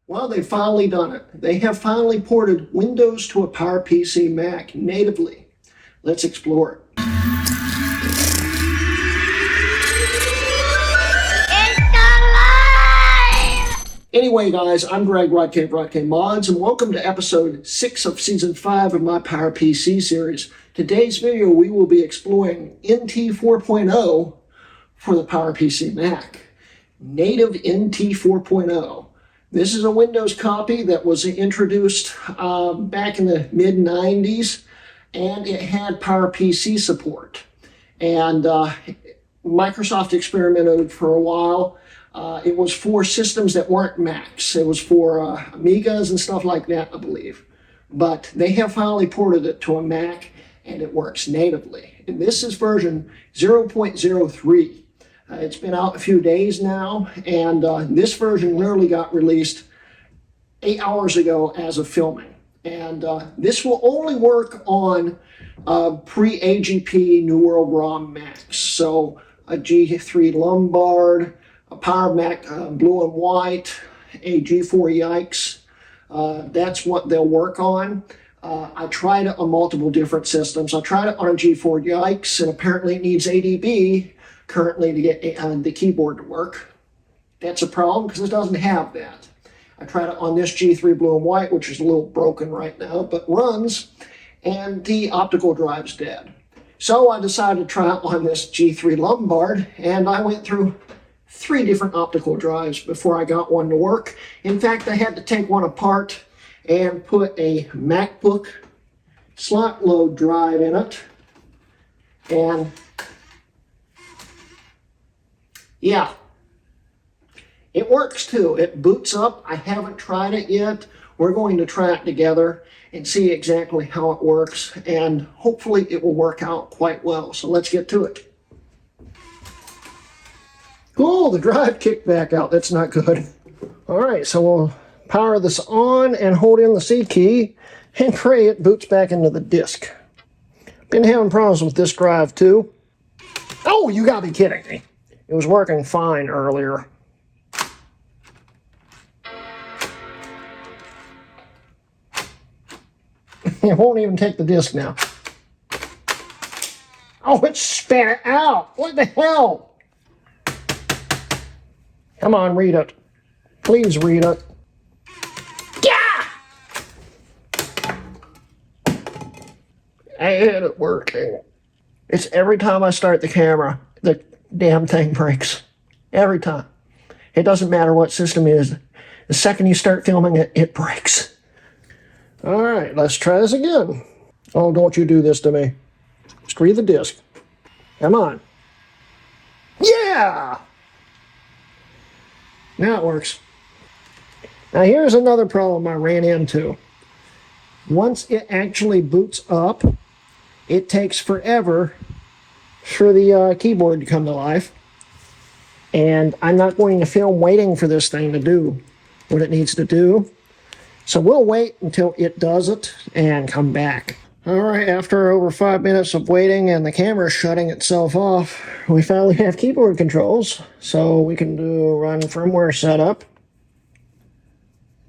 Well, they've finally done it. They have finally ported Windows to a PowerPC Mac natively. Let's explore it. Anyway, guys, I'm Greg Hrutkay of Hrutkay Mods, and welcome to episode 6 of season 5 of my PowerPC series. Today's video, we will be exploring NT 4.0 for the PowerPC Mac. Native NT 4.0. This is a Windows copy that was introduced back in the mid-90s, and it had PowerPC support. And Microsoft experimented for a while. It was for systems that weren't Macs. It was for Amigas and stuff like that, I believe. But they have finally ported it to a Mac, and it works natively. And this is version 0.03. It's been out a few days now, and this version literally got released 8 hours ago as of filming. And this will only work on pre-AGP New World ROM Macs. So a G3 Lombard, a Power Mac Blue and White, a G4 Yikes. That's what they'll work on. I tried it on multiple different systems. I tried it on a G4 Yikes, and apparently it needs ADB currently to get the keyboard to work. That's a problem because it doesn't have that. I tried it on this G3 Blue and White, which is a little broken right now, but runs, and the optical drive's dead. So I decided to try it on this G3 Lombard, and I went through 3 different optical drives before I got one to work. In fact, I had to take one apart and put a MacBook slot load drive in it, and yeah, it works too. It boots up. I haven't tried it yet. We're going to try it together and see exactly how it works, and hopefully it will work out quite well. So let's get to it. Cool, the drive kicked back out. That's not good. All right, so we'll power this on and hold in the C key and pray it boots back into the disk. Been having problems with this drive too. Oh, you gotta be kidding me. It was working fine earlier. It won't even take the disk now. Oh, it spat it out. What the hell? Come on, read it. Please read it. Yeah! I had it working. It's every time I start the camera, the damn thing breaks. Every time. It doesn't matter what system it is. The second you start filming it, it breaks. All right, let's try this again. Oh, don't you do this to me. Just read the disk. Come on. Yeah! Now it works. Now here's another problem I ran into. Once it actually boots up, it takes forever for the keyboard to come to life. And I'm not going to film waiting for this thing to do what it needs to do. So we'll wait until it does it and come back. All right, after over 5 minutes of waiting and the camera shutting itself off, we finally have keyboard controls. So we can do run firmware setup.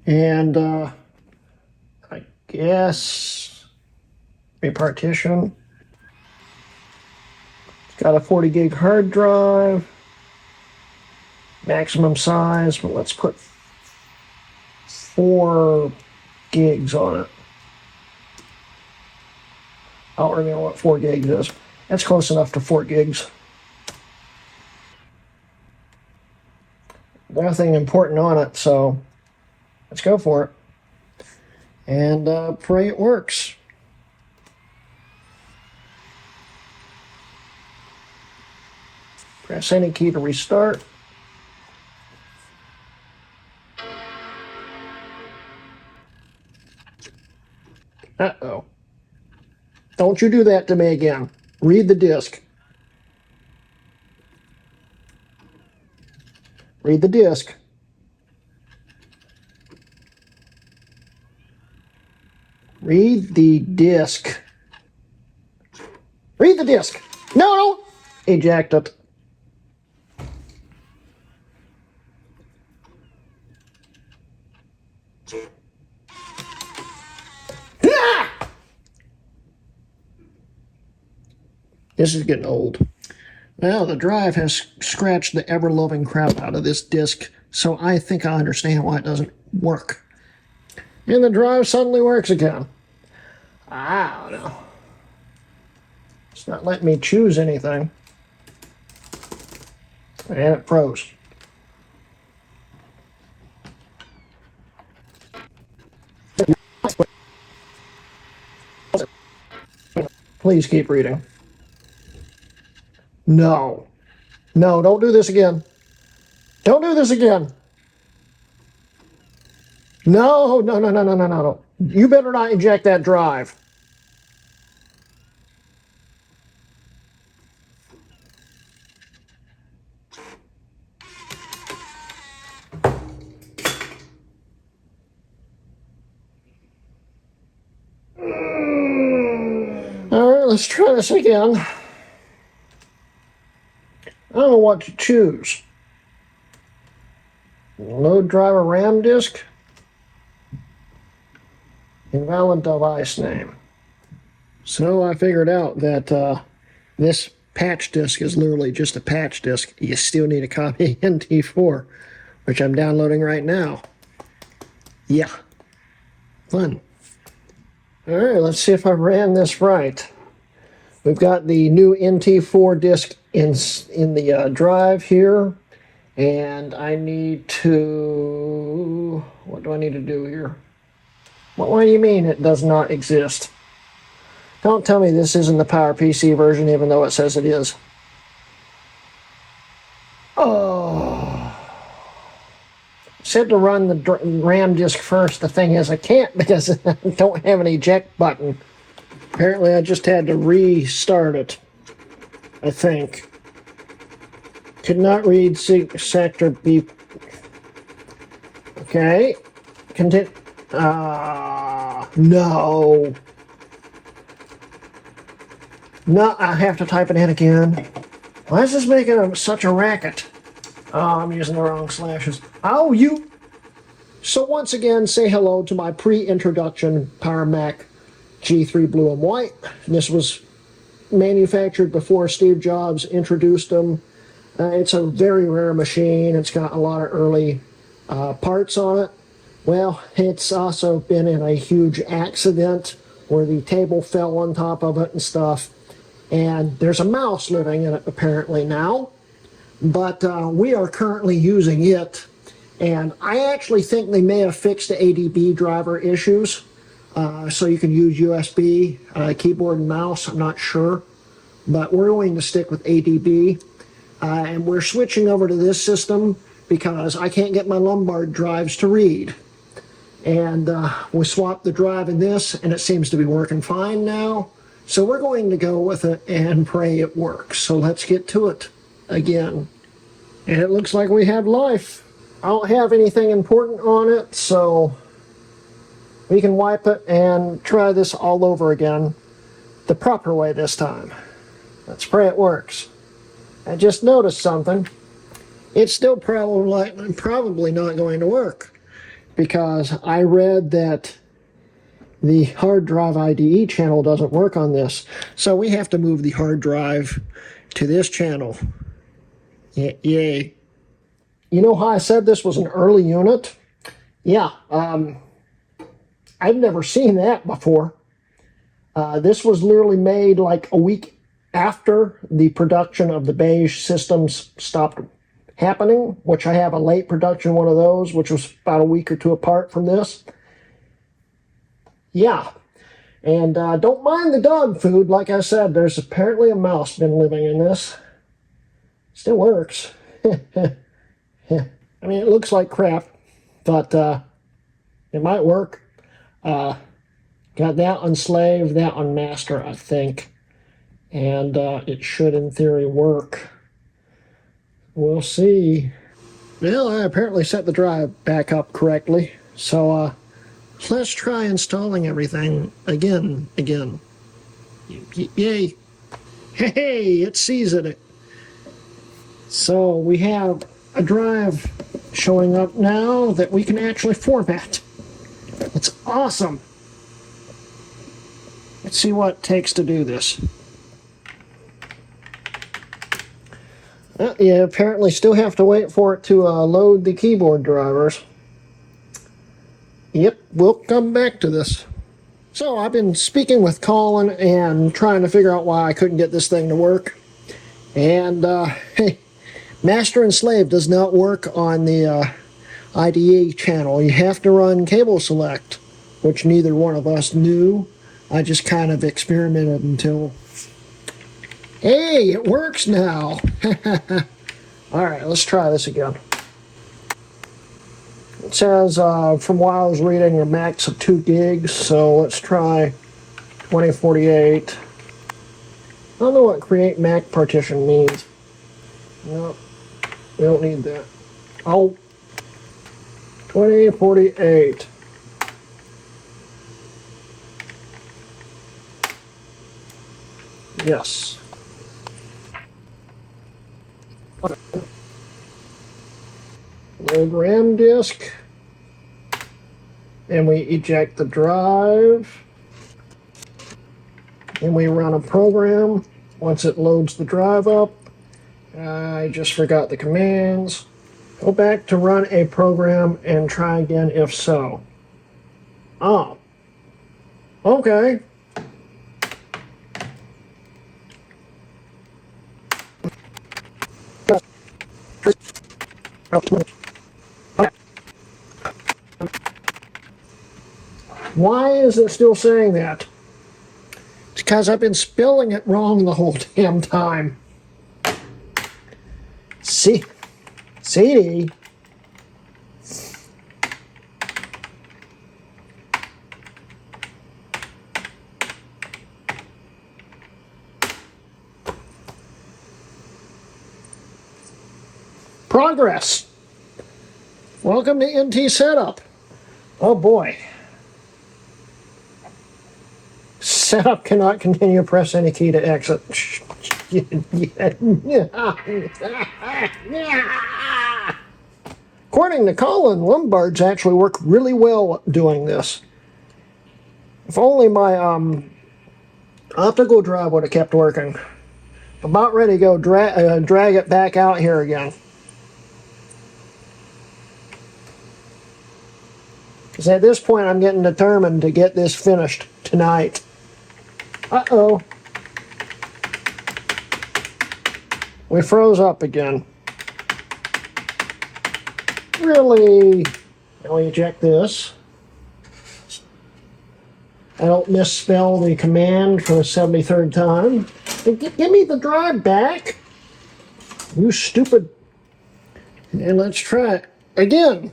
And I guess repartition. It's got a 40 gig hard drive. Maximum size, but let's put 4 gigs on it. I don't really know what 4 gigs is. That's close enough to 4 gigs. Nothing important on it, so let's go for it. And pray it works. Press any key to restart. Uh-oh. Don't you do that to me again. Read the disk. Read the disk. Read the disk. Read the disk. No, no. Eject it. Ah! This is getting old. Well, the drive has scratched the ever-loving crap out of this disk, so I think I understand why it doesn't work. And the drive suddenly works again. I don't know. It's not letting me choose anything. And it froze. Please keep reading. No. No, don't do this again. Don't do this again. No, no, no, no, no, no, no. You better not eject that drive. All right, let's try this again. I don't know what to choose. Load driver RAM disk. Invalid device name. So I figured out that this patch disk is literally just a patch disk. You still need a copy of NT4, which I'm downloading right now. Yeah. Fun. Alright, let's see if I ran this right. We've got the new NT4 disk in the drive here. And I need to... What do I need to do here? What do you mean it does not exist? Don't tell me this isn't the PowerPC version, even though it says it is. Oh. Said to run the RAM disk first. The thing is, I can't because I don't have an eject button. Apparently, I just had to restart it, I think. Could not read sector B. Okay. Continue. No. No, I have to type it in again. Why is this making such a racket? Oh, I'm using the wrong slashes. Oh, you... So once again, say hello to my pre-introduction Power Mac G3 Blue and White. This was manufactured before Steve Jobs introduced them. It's a very rare machine. It's got a lot of early parts on it. Well, it's also been in a huge accident where the table fell on top of it and stuff. And there's a mouse living in it apparently now. But we are currently using it. And I actually think they may have fixed the ADB driver issues. So you can use USB keyboard and mouse. I'm not sure. But we're going to stick with ADB. And we're switching over to this system because I can't get my Lombard drives to read. And we swapped the drive in this, and it seems to be working fine now. So we're going to go with it and pray it works. So let's get to it again. And it looks like we have life. I don't have anything important on it, so we can wipe it and try this all over again the proper way this time. Let's pray it works. I just noticed something. It's still probably not going to work because I read that the hard drive IDE channel doesn't work on this. So we have to move the hard drive to this channel. Yay. You know how I said this was an early unit? Yeah, I've never seen that before. This was literally made like a week after the production of the beige systems stopped happening, which I have a late production one of those, which was about a week or two apart from this. Yeah, and don't mind the dog food. Like I said, there's apparently a mouse been living in this. Still works. I mean, it looks like crap, but it might work. Got that on slave, that on master, I think. And it should, in theory, work. We'll see. Well, I apparently set the drive back up correctly. So let's try installing everything again. Yay. Hey, it sees it. So we have a drive showing up now that we can actually format. It's awesome. Let's see what it takes to do this. You apparently still have to wait for it to load the keyboard drivers. Yep, we'll come back to this. So I've been speaking with Colin and trying to figure out why I couldn't get this thing to work. And hey, Master and Slave does not work on the IDE channel. You have to run cable select, which neither one of us knew. I just kind of experimented until, hey, it works now. Alright, let's try this again. It says, from what I was reading, a max of 2 gigs, so let's try 2048. I don't know what create Mac partition means. No, we don't need that. Oh, 2048. Yes. Load RAM disk. And we eject the drive. And we run a program. Once it loads the drive up, I just forgot the commands. Go back to run a program and try again if so. Oh. Okay. Why is it still saying that? It's because I've been spelling it wrong the whole damn time. See? CD? Progress. Welcome to NT Setup. Oh boy. Setup cannot continue. Press any key to exit. According to Colin, Lombards actually work really well doing this. If only my optical drive would have kept working. I'm about ready to go drag it back out here again. Because at this point, I'm getting determined to get this finished tonight. Uh-oh. We froze up again. Really? Now we eject this. I don't misspell the command for the 73rd time. Give me the drive back. You stupid. And let's try it again.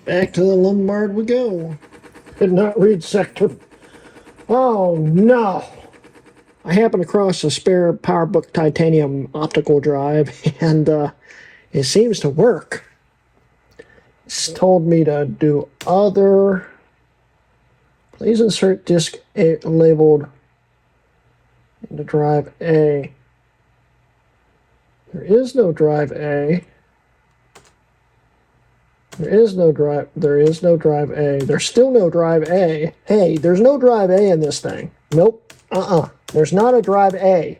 Back to the Lombard we go. Did not read sector. Oh no! I happened across a spare PowerBook titanium optical drive, and it seems to work. It's told me to do other. Please insert disk A labeled into drive A. There is no drive A. There is no drive A. There's still no drive A. Hey, there's no drive A in this thing. Nope. There's not a drive A.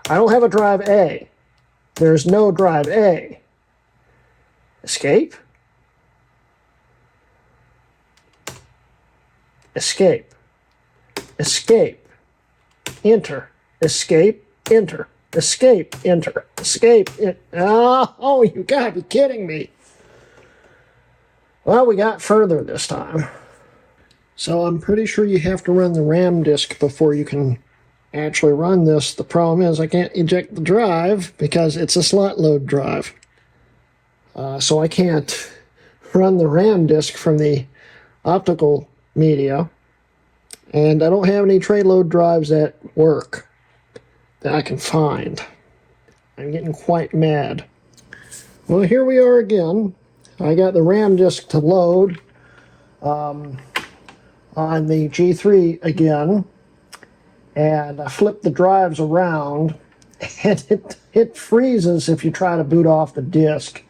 I don't have a drive A. There's no drive A. Escape? Escape. Escape. Enter. Escape. Enter. Escape. Enter. Escape. Oh, you gotta be kidding me. Well, we got further this time. So I'm pretty sure you have to run the RAM disk before you can actually run this. The problem is I can't eject the drive because it's a slot load drive. So I can't run the RAM disk from the optical media. And I don't have any tray load drives that work that I can find. I'm getting quite mad. Well, here we are again. I got the RAM disk to load on the G3 again, and I flipped the drives around, and it freezes if you try to boot off the disk,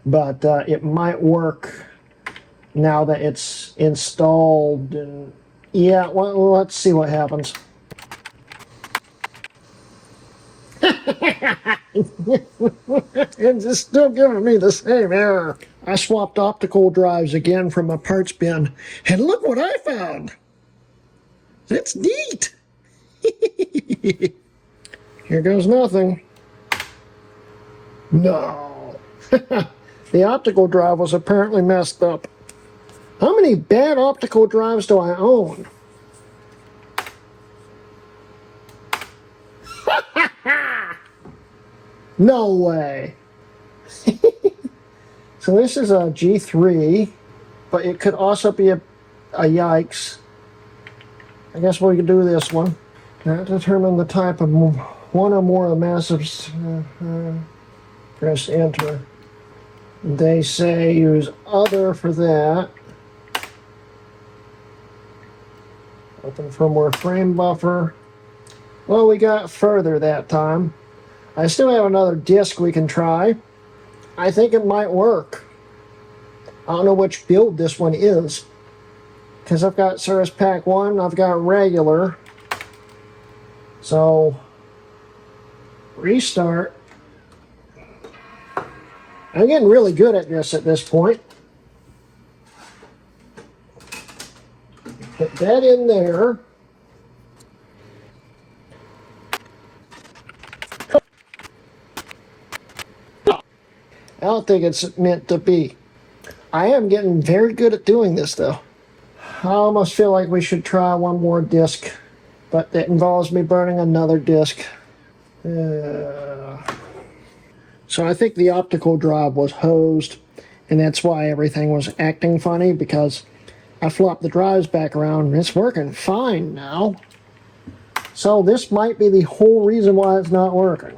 but it might work now that it's installed. And yeah, well, let's see what happens. It's still giving me the same error. I swapped optical drives again from my parts bin, and look what I found. That's neat. Here goes nothing. No. The optical drive was apparently messed up. How many bad optical drives do I own? No way. So this is a G3, but it could also be a yikes. I guess we could do this one. Now determine the type of one or more of the massive. Press enter. They say use other for that. Open firmware frame buffer. Well, we got further that time. I still have another disk we can try. I think it might work. I don't know which build this one is, because I've got Service Pack 1, I've got regular. So, restart. I'm getting really good at this point. Put that in there. I don't think it's meant to be. I am getting very good at doing this, though. I almost feel like we should try one more disc, but that involves me burning another disc. So I think the optical drive was hosed, and that's why everything was acting funny, because I flopped the drives back around, and it's working fine now. So this might be the whole reason why it's not working.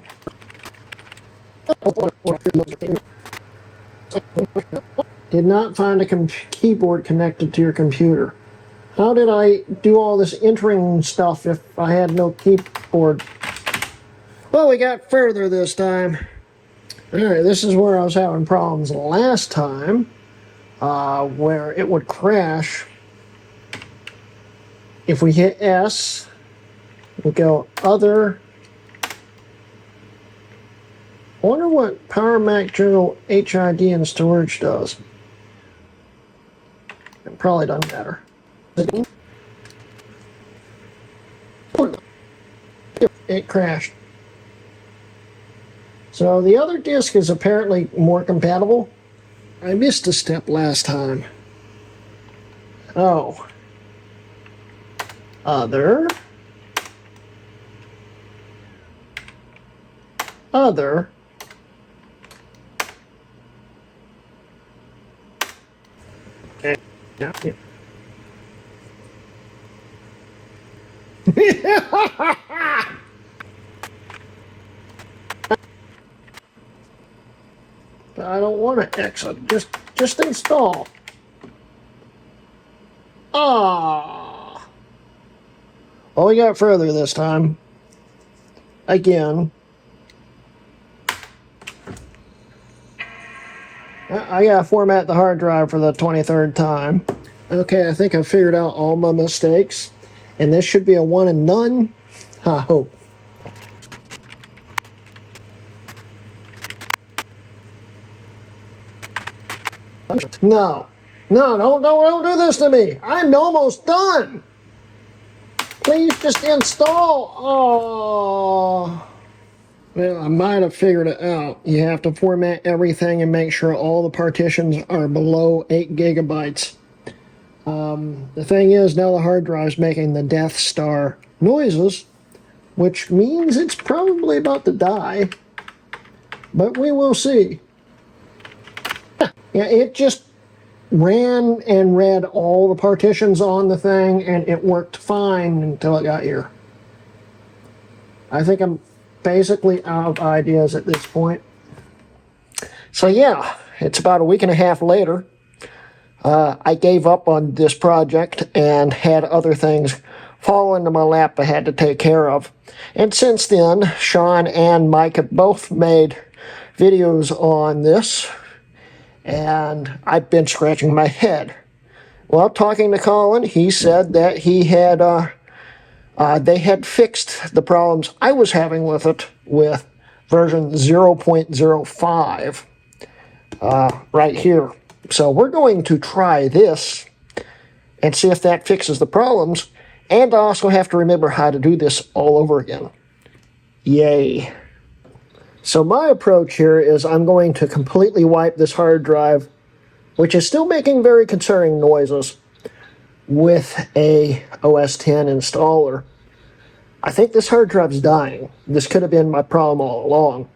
Did not find a keyboard connected to your computer. How did I do all this entering stuff if I had no keyboard? Well, we got further this time. Alright, this is where I was having problems last time, where it would crash. If we hit S, we go other. I wonder what Power Mac General HID and storage does. It probably doesn't matter. It crashed. So the other disk is apparently more compatible. I missed a step last time. Oh. Other. Yeah. But I don't want to exit. Just install. Ah. Well, we got further this time. Again. I gotta format the hard drive for the 23rd time. Okay, I think I figured out all my mistakes, and this should be a one and none. I hope. No, don't do this to me. I'm almost done. Please just install. Oh. Well, I might have figured it out. You have to format everything and make sure all the partitions are below 8 gigabytes. The thing is, now the hard drive's making the Death Star noises, which means it's probably about to die. But we will see. Yeah, it just ran and read all the partitions on the thing, and it worked fine until it got here. I think I'm basically out of ideas at this point. So yeah, it's about a week and a half later. I gave up on this project and had other things fall into my lap I had to take care of. And since then, Sean and Mike have both made videos on this, and I've been scratching my head. Well, talking to Colin, he said that he had they had fixed the problems I was having with it with version 0.05 right here. So we're going to try this and see if that fixes the problems. And I also have to remember how to do this all over again. Yay. So my approach here is I'm going to completely wipe this hard drive, which is still making very concerning noises, with a OS X installer. I think this hard drive's dying. This could have been my problem all along.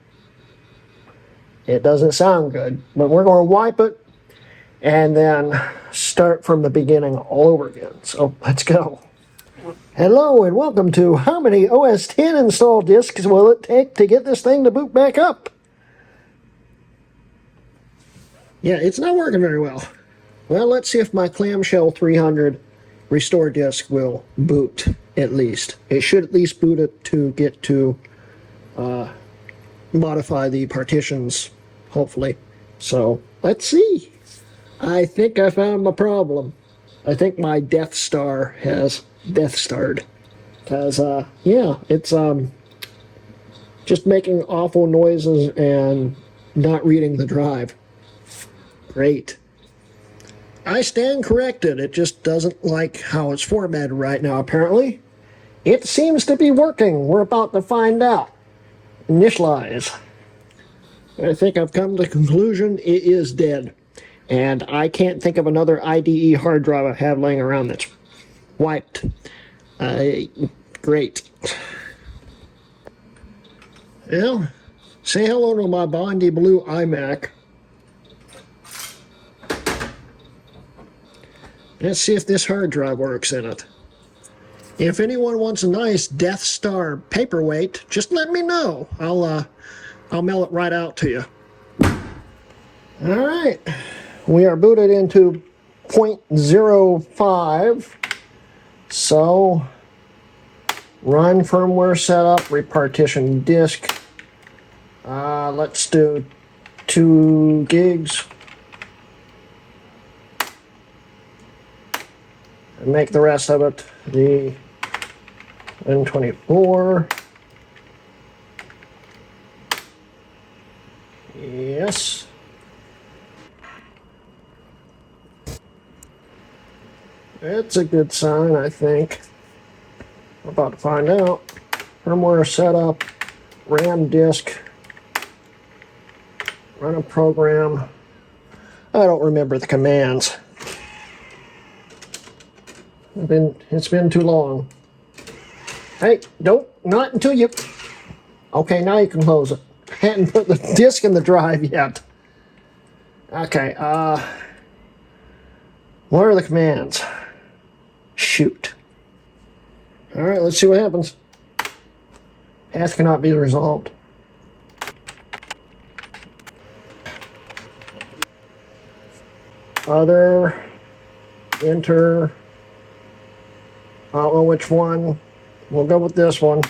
It doesn't sound good, but we're going to wipe it and then start from the beginning all over again. So let's go. Hello and welcome to how many OS X install disks will it take to get this thing to boot back up? Yeah, it's not working very well. Well, let's see if my clamshell 300 restore disk will boot at least. It should at least boot it to get to modify the partitions, hopefully. So let's see. I think I found my problem. I think my Death Star has Death Starred. Because, yeah, it's just making awful noises and not reading the drive. Great. I stand corrected. It just doesn't like how it's formatted right now, apparently. It seems to be working. We're about to find out. Initialize. I think I've come to the conclusion it is dead. And I can't think of another IDE hard drive I have laying around that's wiped. Great. Well, say hello to my Bondi Blue iMac. Let's see if this hard drive works in it. If anyone wants a nice Death Star paperweight, just let me know. I'll mail it right out to you. All right. We are booted into 0.05. So, run firmware setup, repartition disk. Let's do 2 gigs. And make the rest of it the N24. Yes. That's a good sign, I think. We're about to find out. Firmware setup, RAM disk, run a program. I don't remember the commands. It's been too long. Hey, not until you... Okay, now you can close it. I hadn't put the disk in the drive yet. Okay, what are the commands? Shoot. Alright, let's see what happens. Task cannot be resolved. Other, enter, I don't know which one. We'll go with this one.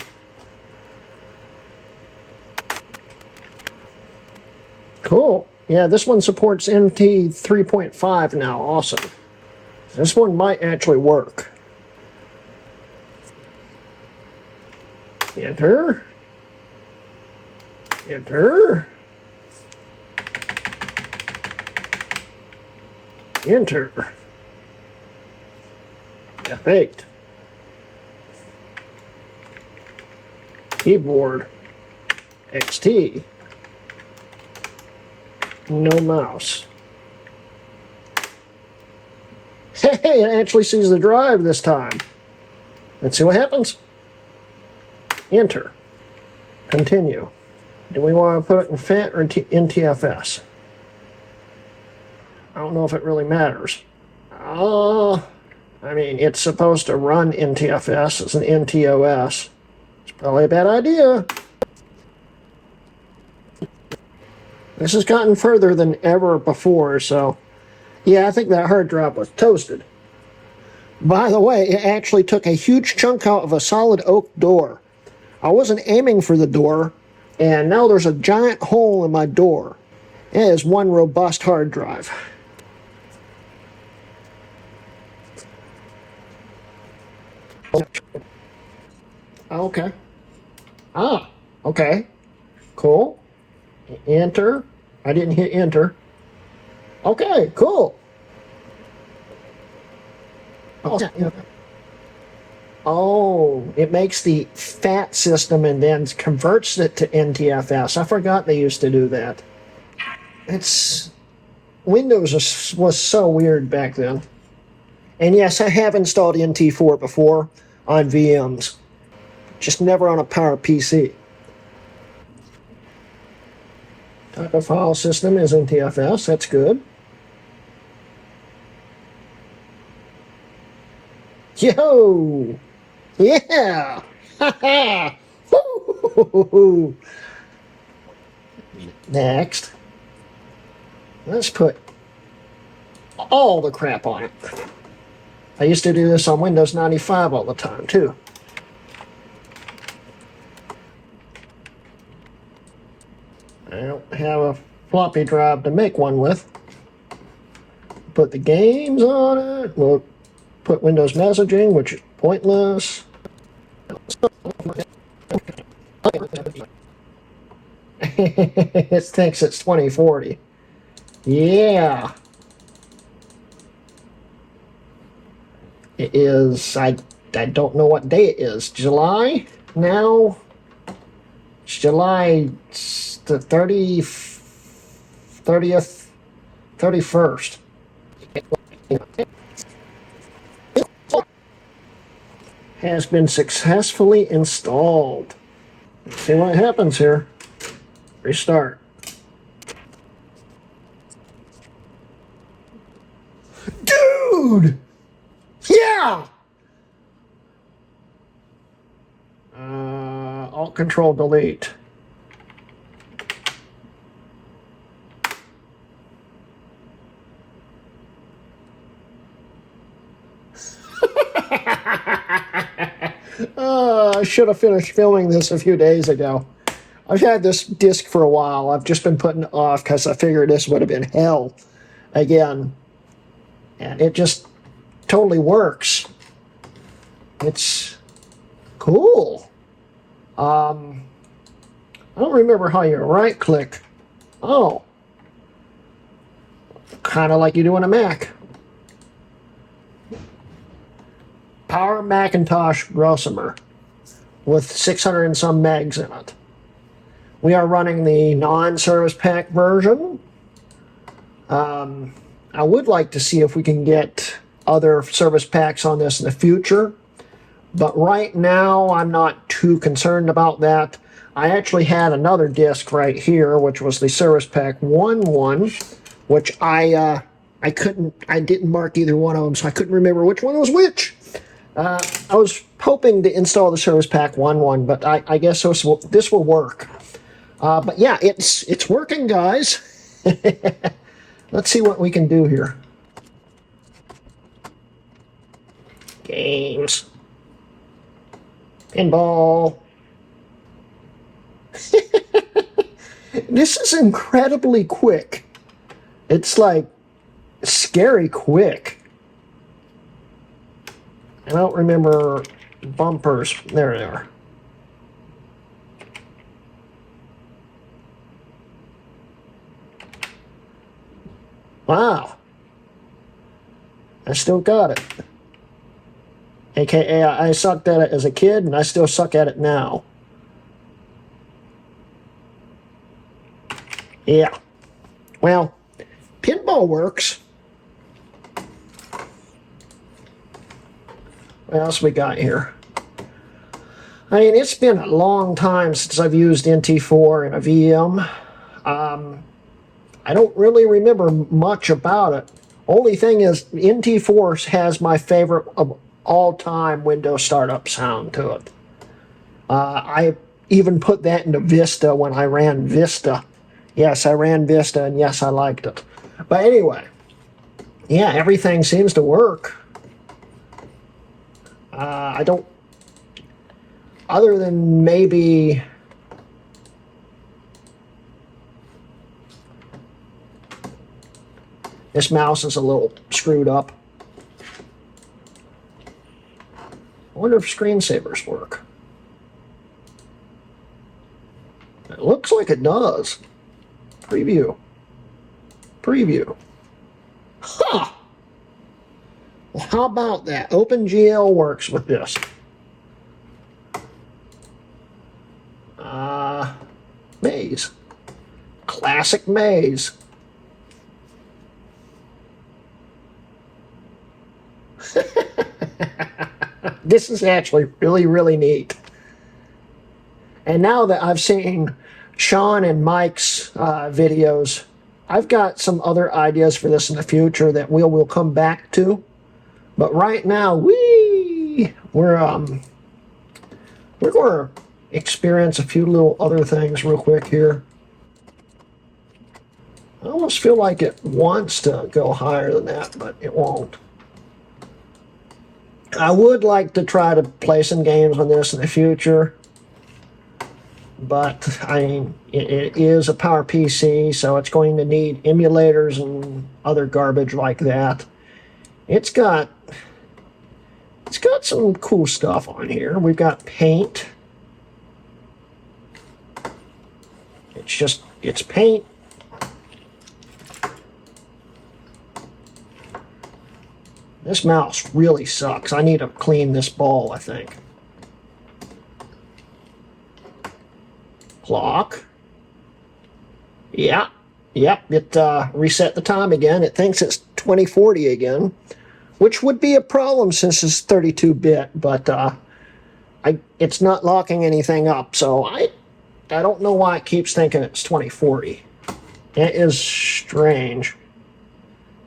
Cool. Yeah, this one supports NT 3.5 now. Awesome. This one might actually work. Enter. Enter. Enter. F8. Keyboard. XT. No mouse. Hey, it actually sees the drive this time. Let's see what happens. Enter. Continue. Do we want to put it in FAT or NTFS? I don't know if it really matters. I mean, it's supposed to run NTFS as an NTOS. It's probably a bad idea. This has gotten further than ever before, so yeah, I think that hard drive was toasted. By the way, it actually took a huge chunk out of a solid oak door. I wasn't aiming for the door, and now there's a giant hole in my door. It is one robust hard drive. Okay. Ah, okay. Cool. Enter. I didn't hit enter. Okay, cool. Oh, it makes the FAT system and then converts it to NTFS. I forgot they used to do that. Windows was so weird back then. And yes, I have installed NT4 before on VMs, just never on a PowerPC. Type of file system is NTFS, that's good. Yo! Yeah! Ha ha! Next. Let's put all the crap on it. I used to do this on Windows 95 all the time, too. I don't have a floppy drive to make one with. Put the games on it. We'll put Windows messaging, which is pointless. It thinks it's 2040. Yeah. It is, I don't know what day it is. July? Now? It's July the 30th, 31st. Has been successfully installed. Let's see what happens here. Restart. Dude! Yeah! Alt Control Delete. I should have finished filming this a few days ago. I've had this disc for a while. I've just been putting it off because I figured this would have been hell again. And it just totally works. It's cool. I don't remember how you right click. Oh. Kind of like you do on a Mac. Power Macintosh Grossumer with 600 and some megs in it. We are running the non-service pack version. I would like to see if we can get other service packs on this in the future, but right now I'm not too concerned about that. I actually had another disc right here, which was the Service Pack 1.1, which I didn't mark either one of them, so I couldn't remember which one was which. I was hoping to install the Service Pack 1.1, but I guess this will work. But yeah, it's working, guys. Let's see what we can do here. Games. Pinball. This is incredibly quick. It's like scary quick. I don't remember bumpers. There they are. Wow. I still got it. AKA, I sucked at it as a kid, and I still suck at it now. Yeah. Well, pinball works. What else we got here? I mean, it's been a long time since I've used NT4 in a VM. I don't really remember much about it. Only thing is, NT4 has my favorite of all-time Windows startup sound to it. I even put that into Vista when I ran Vista Yes, I ran Vista, and yes, I liked it. But anyway, yeah, everything seems to work. I don't, other than maybe this mouse is a little screwed up. I wonder if screensavers work. It looks like it does. Preview. Preview. Huh! Well, how about that? OpenGL works with this. Maze. Classic Maze. This is actually really, really neat. And now that I've seen Sean and Mike's videos, I've got some other ideas for this in the future that we'll come back to. But right now, we're going to experience a few little other things real quick here. I almost feel like it wants to go higher than that, but it won't. I would like to try to play some games on this in the future, but I mean, it is a PowerPC, so it's going to need emulators and other garbage like that. It's got some cool stuff on here. We've got Paint. It's Paint. This mouse really sucks. I need to clean this ball, I think. Clock. Yeah. Yep, it reset the time again. It thinks it's 2040 again, which would be a problem since it's 32-bit, but it's not locking anything up, so I don't know why it keeps thinking it's 2040. It is strange.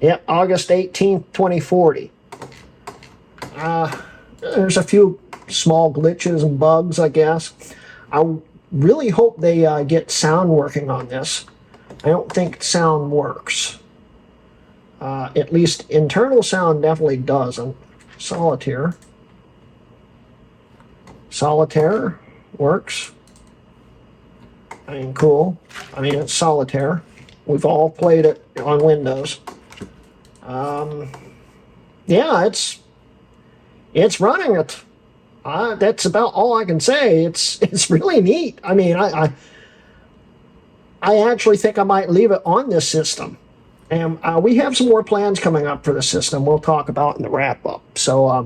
Yep, August 18th, 2040. There's a few small glitches and bugs, I guess. I really hope they get sound working on this. I don't think sound works. At least internal sound definitely doesn't. Solitaire. Solitaire works. I mean, cool. I mean, it's Solitaire. We've all played it on Windows. Yeah, it's running it. That's about all I can say. It's really neat. I mean, I actually think I might leave it on this system. And we have some more plans coming up for the system we'll talk about in the wrap-up. So,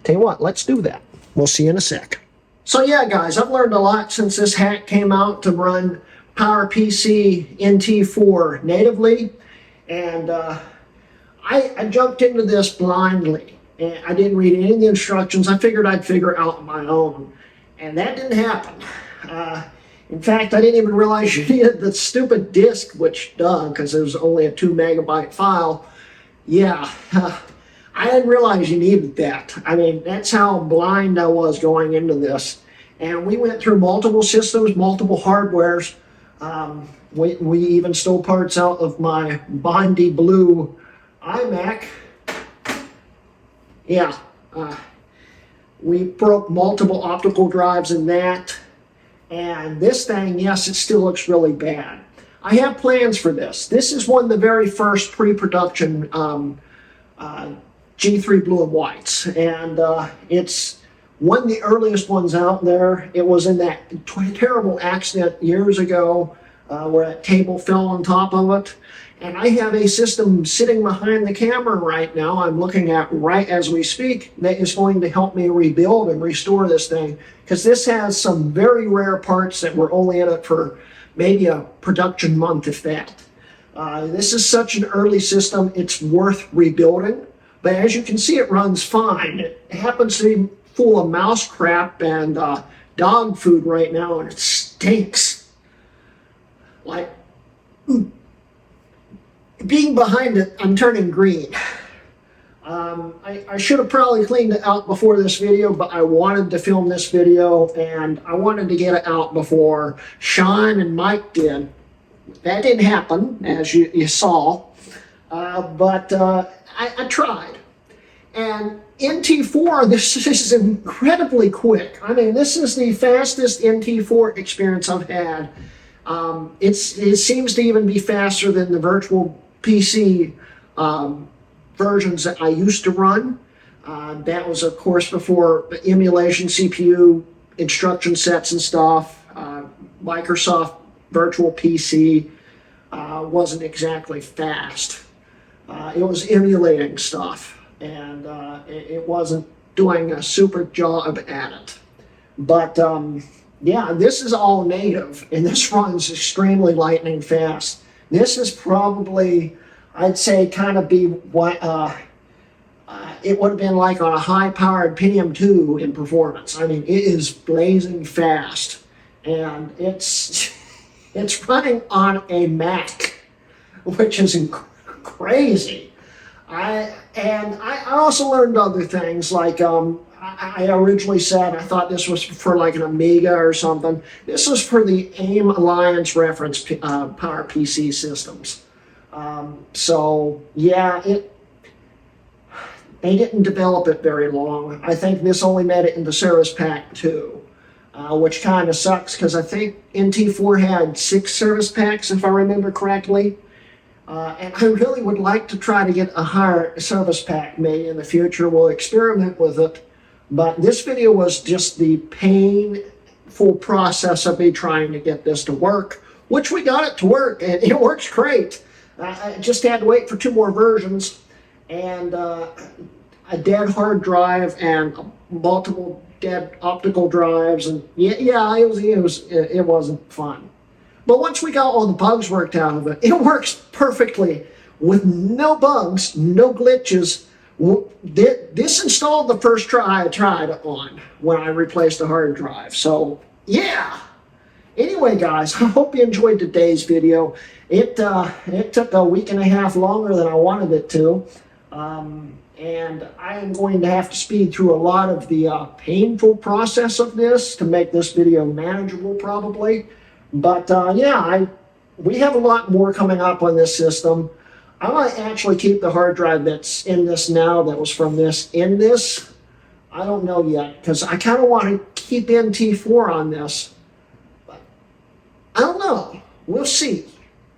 tell you what, let's do that. We'll see you in a sec. So yeah, guys, I've learned a lot since this hack came out to run PowerPC NT4 natively. And I jumped into this blindly. And I didn't read any of the instructions. I figured I'd figure it out on my own. And that didn't happen. In fact, I didn't even realize you needed the stupid disk, which, duh, because it was only a 2 megabyte file. Yeah, I didn't realize you needed that. I mean, that's how blind I was going into this. And we went through multiple systems, multiple hardwares. We even stole parts out of my Bondi Blue iMac. Yeah, we broke multiple optical drives in that. And this thing, yes, it still looks really bad. I have plans for this. This is one of the very first pre-production G3 blue and whites. And it's one of the earliest ones out there. It was in that terrible accident years ago where that table fell on top of it. And I have a system sitting behind the camera right now, I'm looking at right as we speak, that is going to help me rebuild and restore this thing. Because this has some very rare parts that were only in it for maybe a production month, if that. This is such an early system, it's worth rebuilding. But as you can see, it runs fine. It happens to be full of mouse crap and dog food right now, and it stinks. Like, being behind it, I'm turning green. I should have probably cleaned it out before this video, but I wanted to film this video, and I wanted to get it out before Sean and Mike did. That didn't happen, as you saw, but I tried. And NT4, this is incredibly quick. I mean, this is the fastest NT4 experience I've had. It seems to even be faster than the virtual PC versions that I used to run. That was, of course, before emulation CPU, instruction sets and stuff. Microsoft Virtual PC wasn't exactly fast. It was emulating stuff, and it wasn't doing a super job at it. But yeah, this is all native, and this runs extremely lightning fast. This is probably, I'd say, kind of be what it would have been like on a high-powered Pentium 2 in performance. I mean, it is blazing fast, and it's running on a Mac, which is crazy. I also learned other things, like I originally said I thought this was for like an Amiga or something. This is for the AIM Alliance reference PowerPC systems. So yeah, they didn't develop it very long. I think this only made it into Service Pack 2, which kind of sucks because I think NT4 had 6 service packs, if I remember correctly. And I really would like to try to get a higher service pack made in the future. We'll experiment with it. But this video was just the painful process of me trying to get this to work, which we got it to work, and it works great. I just had to wait for 2 more versions, and a dead hard drive and multiple dead optical drives, and yeah, it wasn't fun. But once we got all the bugs worked out of it, it works perfectly with no bugs, no glitches. This installed the first try I tried on when I replaced the hard drive. So yeah. Anyway, guys, I hope you enjoyed today's video. It took a week and a half longer than I wanted it to. And I am going to have to speed through a lot of the painful process of this to make this video manageable, probably. But yeah, we have a lot more coming up on this system. I might actually keep the hard drive that's in this now that was from this in this. I don't know yet, because I kind of want to keep NT4 on this. But I don't know. We'll see.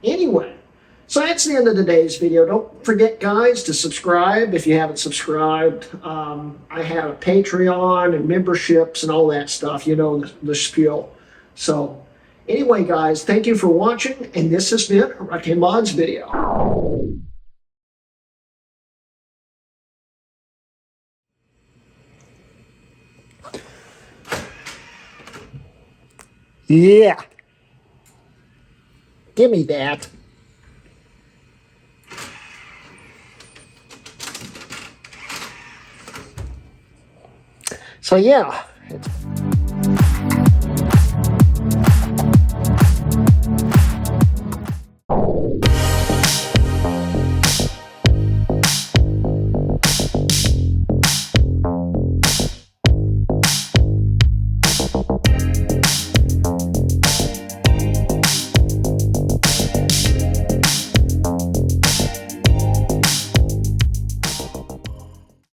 Anyway, so that's the end of today's video. Don't forget, guys, to subscribe if you haven't subscribed. I have a Patreon and memberships and all that stuff. You know the spiel. So anyway, guys, thank you for watching, and this has been a Hrutkay Mods video. Yeah. Give me that. So yeah.